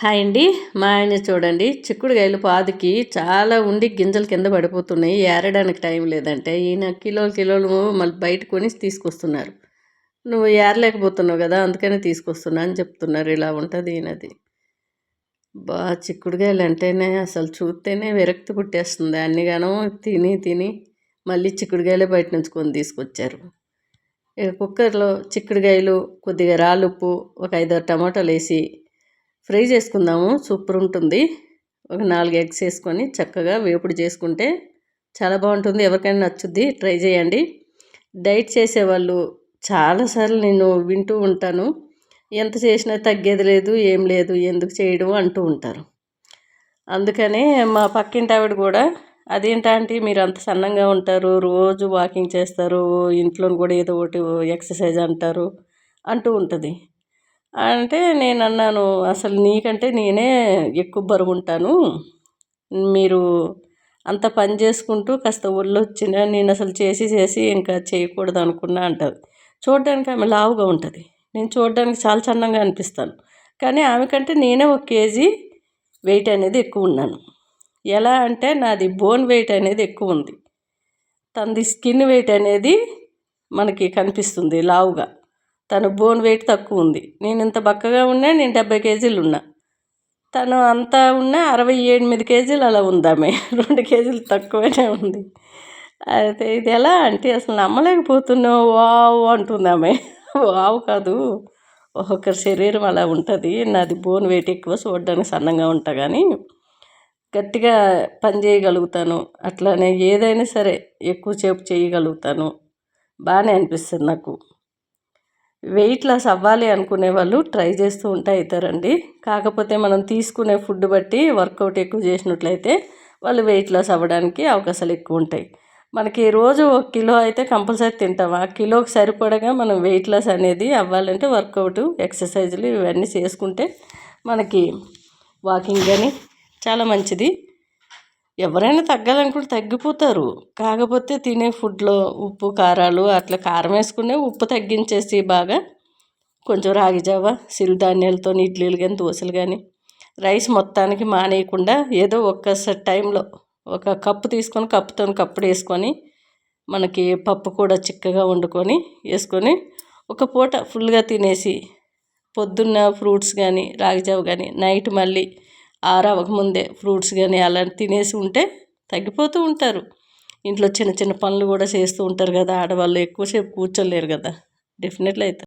Hi అండి. మా ఆయన చూడండి చిక్కుడుకాయలు పాదుకి చాలా ఉండి గింజలు కింద పడిపోతున్నాయి. ఏరడానికి టైం లేదంటే ఈయన కిలోలు కిలోలు మళ్ళీ బయట కొని తీసుకొస్తున్నారు. నువ్వు ఏరలేకపోతున్నావు కదా, అందుకనే తీసుకొస్తున్నా అని చెప్తున్నారు. ఇలా ఉంటుంది ఈయనది. చిక్కుడుకాయలు అంటేనే అసలు చూస్తేనే విరక్తి పుట్టేస్తుంది. అన్నిగానో తిని తిని మళ్ళీ చిక్కుడుకాయలే బయట నుంచి కొని తీసుకొచ్చారు. కుక్కర్లో చిక్కుడుకాయలు, కొద్దిగా రాళ్ళుప్పు, ఒక 5-6 టమాటాలు వేసి ఫ్రై చేసుకుందాము. సూపర్ ఉంటుంది. ఒక 4 ఎగ్స్ వేసుకొని చక్కగా వేపుడు చేసుకుంటే చాలా బాగుంటుంది. ఎవరికైనా నచ్చుద్ది, ట్రై చేయండి. డైట్ చేసేవాళ్ళు చాలాసార్లు నేను వింటూ ఉంటాను, ఎంత చేసినా తగ్గేది లేదు, ఏం లేదు, ఎందుకు చేయడం అంటూ ఉంటారు. అందుకనే మా పక్కింటి ఆవిడ కూడా, అదేంటంటే మీరు అంత సన్నంగా ఉంటారు, రోజు వాకింగ్ చేస్తారు, ఇంట్లో కూడా ఏదో ఒకటి ఎక్సర్సైజ్ అంటారు అంటూ ఉంటుంది. అంటే నేను అన్నాను, అసలు నీకంటే నేనే ఎక్కువ బరువు ఉంటాను, మీరు అంత పని చేసుకుంటూ కాస్త ఒళ్ళు వచ్చినా నేను అసలు చేసి ఇంకా చేయకూడదు అనుకున్నా అంటారు. చూడడానికి ఆమె లావుగా ఉంటుంది, నేను చూడడానికి చాలా సన్నంగా అనిపిస్తాను. కానీ ఆమె కంటే నేనే 1 కేజీ వెయిట్ అనేది ఎక్కువ ఉన్నాను. ఎలా అంటే నాది బోన్ వెయిట్ అనేది ఎక్కువ ఉంది, తనది స్కిన్ వెయిట్ అనేది మనకి కనిపిస్తుంది లావుగా. తను బోన్ వెయిట్ తక్కువ ఉంది. నేను ఇంత బక్కగా ఉన్నా, నేను 70 కేజీలు ఉన్నా. తను అంతా ఉన్నా 68 కేజీలు అలా ఉందామె. 2 కేజీలు తక్కువనే ఉంది. అయితే ఇది ఎలా అంటే అసలు నమ్మలేకపోతున్నావు, వావ్ అంటుంది ఆమె. వావ్ కాదు, ఒక్కొక్కరి శరీరం అలా ఉంటుంది. నాది బోన్ వెయిట్ ఎక్కువ, చూడడానికి సన్నంగా ఉంటా, కానీ గట్టిగా పని చేయగలుగుతాను. అట్లానే ఏదైనా సరే ఎక్కువసేపు చేయగలుగుతాను. బాగానే అనిపిస్తుంది నాకు. వెయిట్ లాస్ అవ్వాలి అనుకునే వాళ్ళు ట్రై చేస్తూ ఉంటే అవుతారండి. కాకపోతే మనం తీసుకునే ఫుడ్ బట్టి వర్కౌట్ ఎక్కువ చేసినట్లయితే వాళ్ళు వెయిట్ లాస్ అవ్వడానికి అవకాశాలు ఎక్కువ ఉంటాయి. మనకి రోజు 1 కిలో అయితే కంపల్సరీ తింటాం. ఆ కిలోకి సరిపడగా మనం వెయిట్ లాస్ అనేది అవ్వాలంటే వర్కౌట్, ఎక్సర్సైజులు ఇవన్నీ చేసుకుంటే మనకి వాకింగ్ కానీ చాలా మంచిది. ఎవరైనా తగ్గాలనుకుంటే తగ్గిపోతారు. కాకపోతే తినే ఫుడ్లో ఉప్పు కారాలు, అట్లా కారం వేసుకునే ఉప్పు తగ్గించేసి బాగా కొంచెం రాగి జావ, సిరిధాన్యాలతో ఇడ్లీలు కానీ దోశలు కానీ, రైస్ మొత్తానికి మానేయకుండా ఏదో ఒక్కసారి టైంలో ఒక కప్పు తీసుకొని కప్పుడు వేసుకొని, మనకి పప్పు కూడా చిక్కగా వండుకొని వేసుకొని ఒక పూట ఫుల్గా తినేసి పొద్దున్న ఫ్రూట్స్ కానీ రాగి జావ కానీ, నైట్ మళ్ళీ ఆరవకముందే ఫ్రూట్స్ కానీ అలా తినేసి ఉంటే తగ్గిపోతూ ఉంటారు. ఇంట్లో చిన్న చిన్న పనులు కూడా చేస్తూ ఉంటారు కదా ఆడవాళ్ళు, ఎక్కువసేపు కూర్చోలేరు కదా, డెఫినెట్లీ అయితే